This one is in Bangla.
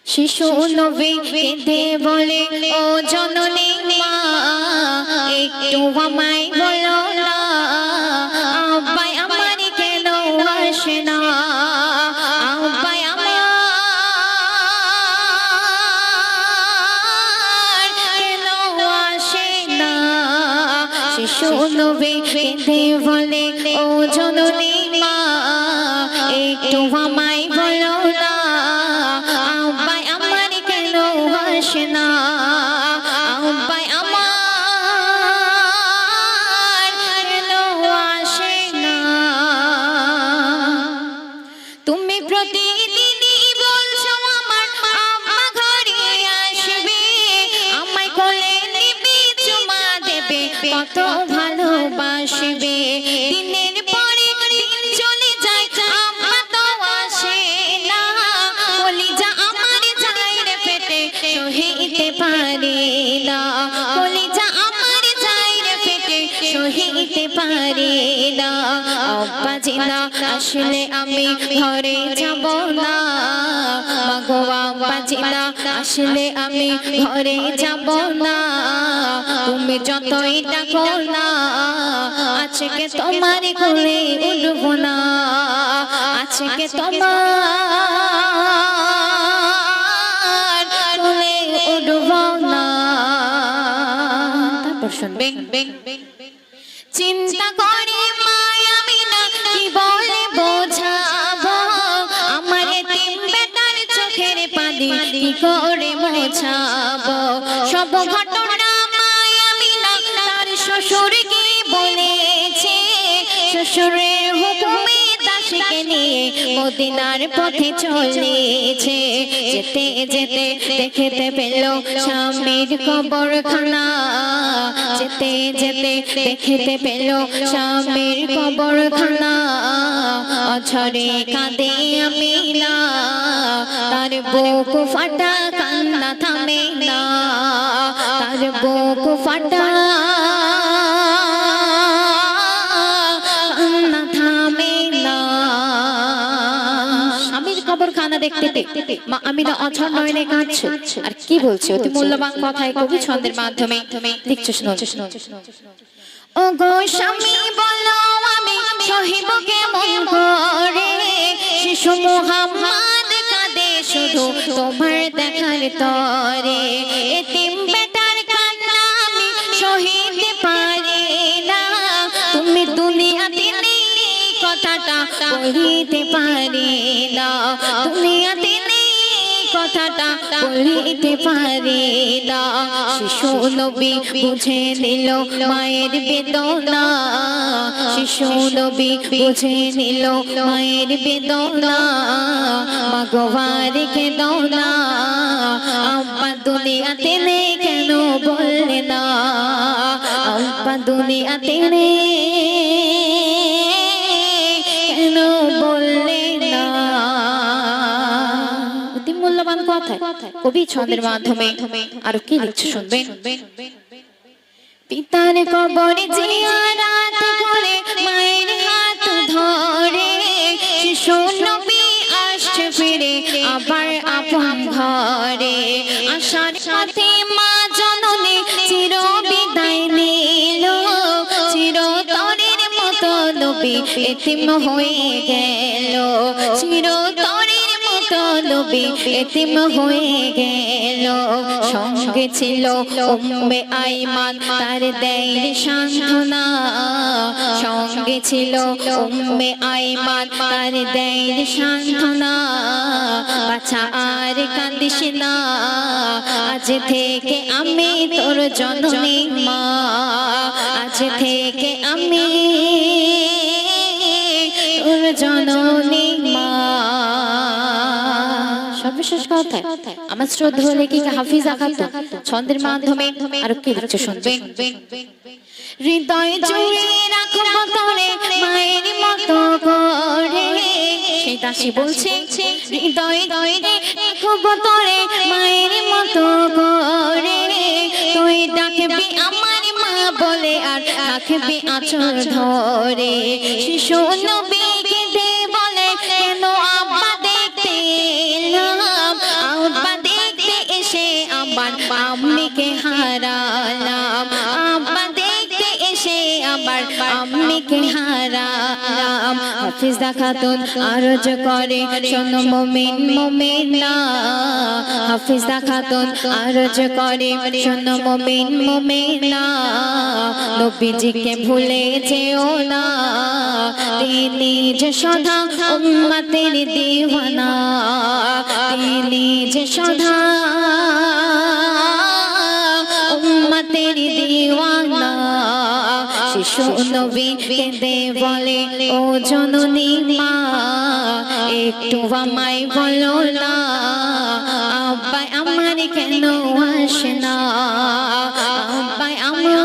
শিশু নবী কেঁদে বলে ও জননী মা একটু আমায় বলো না আব্বাই আমার কেন আসে না আব্বাই আমার কেন আসে না শিশু নবী কেঁদে বলে ও জননী মা একটু আমায় বলো না আব্বাই আমার কেন আসে না আব্বাই আমার কেন আসে না তুমি প্রতিদিনই বলছো আমার আব্বা ঘরে আসবে আমায় কোলে নিবে চুমা দেবে কত ভালোবাসবে দিনের পরে দিন চলে যায় আব্বা তো আসে না কলিজা আমার যায় রে পেটে সহিতে পারে না কলিজা আমার যায় রে পেটে সহিতে পারে না আব্বা জিনা আসলে আমি ঘরে যাব না মাগো আব্বা জিনা আসলে আমি ঘরে যাব না তুমি যতই ডাকো না আজকে তোমার কোলে উঠব না আজকে তোমার কোলে উঠব না তারপর শুনবেন চিন্তা করে মায়ামিনা কি বলে বোঝাবো আমার এতিম বেটার চোখের পানি কি করে মোছাবো সব ঘটনা মায়ামিনা তার শ্বশুরকে বলেছে শ্বশুরের হুকুমে দাসীকে নিয়ে মদিনার পথে চলেছে যেতে যেতে দেখতে পেল স্বামীর কবরখানা যেতে যেতে দেখতে পেল স্বামীর কবরখানা অঝরে কাঁদে আমিনা তার বুক ফাটা কান্না থামে না তার বুক ফাটা কান্না থামে না স্বামীর কবরখানা দেখতে মা আমিনা অঝর নয়নে কাঁদছে আর কি বলছে অতি মূল্যবান কথায় কবি ছন্দের মাধ্যমে লিখছে শুনুন ও গো স্বামী বলো আমি সহিব কেমন করে শিশু মুহাম্মদ কাঁদে শুধু তোমার দেখার তরে এতিম বেটার কান্না আমি সহিতে পারি না তুমি দুনিয়াতে নেই কথাটা বলিতে পারি না দুনিয়াতে নেই কথাটা বলিতে পারি না শিশু নবী বুঝে নিল মায়ের বেদনা শিশু নবী বুঝে নিল মায়ের বেদনা মাগোয়ার কেঁদো না আব্বা দুনিয়াতে নেই কেন বললে না আব্বা দুনিয়াতে নেই কেন বললে না মূল্যবান কথায় কবি ছন্দের মাধ্যমে আর কি লিখছে শুনবেন পিতার কবরে জিয়ারত করে মায়ের হাত ধরে শিশু নবী আসছে ফিরে আবার আপন ঘরে আসার সাথে মা জননী চির বিদায় নিল চিরতরের মতো নবী এতিম হয়ে গেল চিরতরের নবী এতিম হয়ে গেল সঙ্গে ছিল উম্মে আইমান তার দেয় সান্ত্বনা সঙ্গে ছিল উম্মে আইমান তার দেয় সান্ত্বনা বাছা আর কাঁদিস না আজ থেকে আমি তোর জননী মা আজ থেকে আমি তোর জননী মা সর্বশেষ কথায় আমার শ্রদ্ধেয় লেখিকা হাফিজা খাতুন ছন্দের মাধ্যমে আর কি লিখছে শুনবেন হৃদয় জুড়ে রাখব তোরে মায়ের মতো করে সেই দাসী বলছে হৃদয় জুড়ে রাখব তোরে মায়ের মতো করে তুই ডাকবি আমার মা বলে আর রাখবি আঁচল ধরে শিশু নবী কেঁদে বলে কেন আব্বা দেখতে এলাম আব্বা হাফিজা খাতুন আরজ করে শোনো মুমিন মুমিনা হাফিজা খাতুন আরজ করে শোনো মুমিন মুমিনা নবীজিকে ভুলে যেও না তিনি যে সদা উম্মতের দিওয়ানা তিনি যে সদা উম্মতের দিওয়ানা শিশু নবী কেঁদে বলে ও জননী মা একটু আমায় বলো না আব্বা আমার কেন আসে না আব্বা আমার